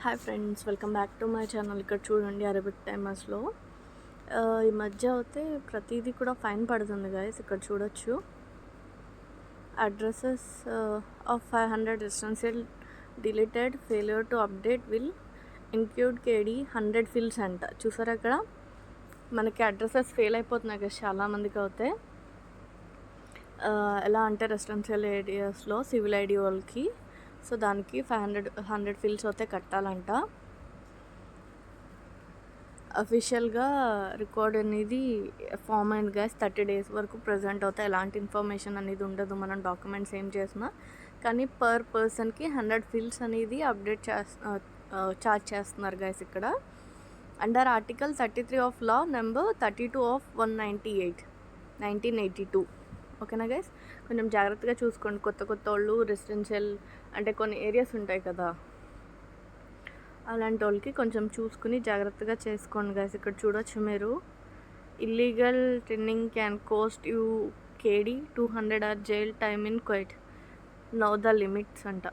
Hi friends, welcome back to my channel. ఇక్కడ చూడండి, Arabic టైమర్స్లో ఈ మధ్య అయితే ప్రతిదీ కూడా ఫైన్ పడుతుంది గైస్. ఇక్కడ చూడొచ్చు, addresses of 500 residential deleted, failure to update will include KD 100 fields అంట. చూసారా, అక్కడ మనకి అడ్రసెస్ ఫెయిల్ అయిపోతున్నాయి గైస్ చాలామందికి అవుతాయి. ఎలా అంటే రెసిడెన్షియల్ ఏరియాస్లో సివిల్ ఐడి వాళ్ళకి, సో దానికి 100 ఫీల్డ్స్ అయితే కట్టాలంట. అఫీషియల్గా రికార్డ్ అనేది ఫామ్ అయింది గైస్. 30 days వరకు ప్రజెంట్ అవుతాయి. ఎలాంటి ఇన్ఫర్మేషన్ అనేది ఉండదు మనం డాక్యుమెంట్స్ ఏం చేసినా. కానీ పర్ పర్సన్కి 100 ఫీల్డ్స్ అనేది అప్డేట్ ఛార్జ్ చేస్తున్నారు గైస్ ఇక్కడ. Under article 33 of law number 32 of 198 1982. ఓకేనా గైస్, కొంచెం జాగ్రత్తగా చూసుకోండి. కొత్త వాళ్ళు రెసిడెన్షియల్ అంటే కొన్ని ఏరియాస్ ఉంటాయి కదా, అలాంటి వాళ్ళకి కొంచెం చూసుకుని జాగ్రత్తగా చేసుకోండి గైస్. ఇక్కడ చూడొచ్చు మీరు, illegal training can cost you KD 200 hours jail time in quite no the limits అంట.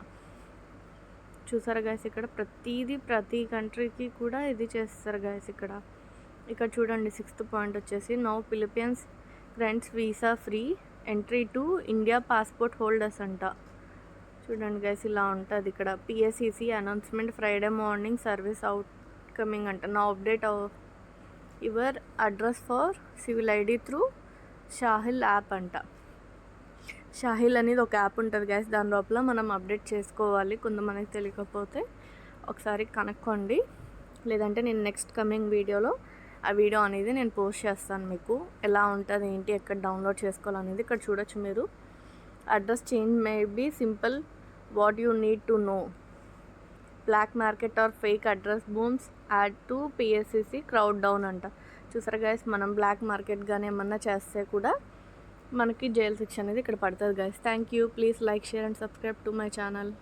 చూసారా గైస్, ఇక్కడ ప్రతి కంట్రీకి కూడా ఇది చేస్తారు గైస్. ఇక్కడ చూడండి, 6th పాయింట్ వచ్చేసి no Philippines grants visa free entry to India passport holders అంట. చూడండి గైస్, ఇలా ఉంటుంది ఇక్కడ. PSCC announcement Friday morning service out coming అంట. Now update your address for civil ID through Sahel app అంట. షాహిల్ అనేది ఒక యాప్ ఉంటుంది గైస్, దాని లోపల మనం అప్డేట్ చేసుకోవాలి. కొంతమందికి తెలియకపోతే ఒకసారి కనుక్కోండి, లేదంటే నేను నెక్స్ట్ కమింగ్ వీడియోలో ఆ వీడియో అనేది నేను పోస్ట్ చేస్తాను మీకు, ఎలా ఉంటుంది ఏంటి ఎక్కడ డౌన్లోడ్ చేసుకోవాలనేది. ఇక్కడ చూడొచ్చు మీరు, address change may be simple, what you need to know, black market or fake address booms add to PSCC crowd down అంట. చూసారా గైస్, మనం బ్లాక్ మార్కెట్ కానీ ఏమన్నా చేస్తే కూడా మనకి జైలు శిక్ష అనేది ఇక్కడ పడుతుంది guys. Thank you. Please like, share and subscribe to my channel.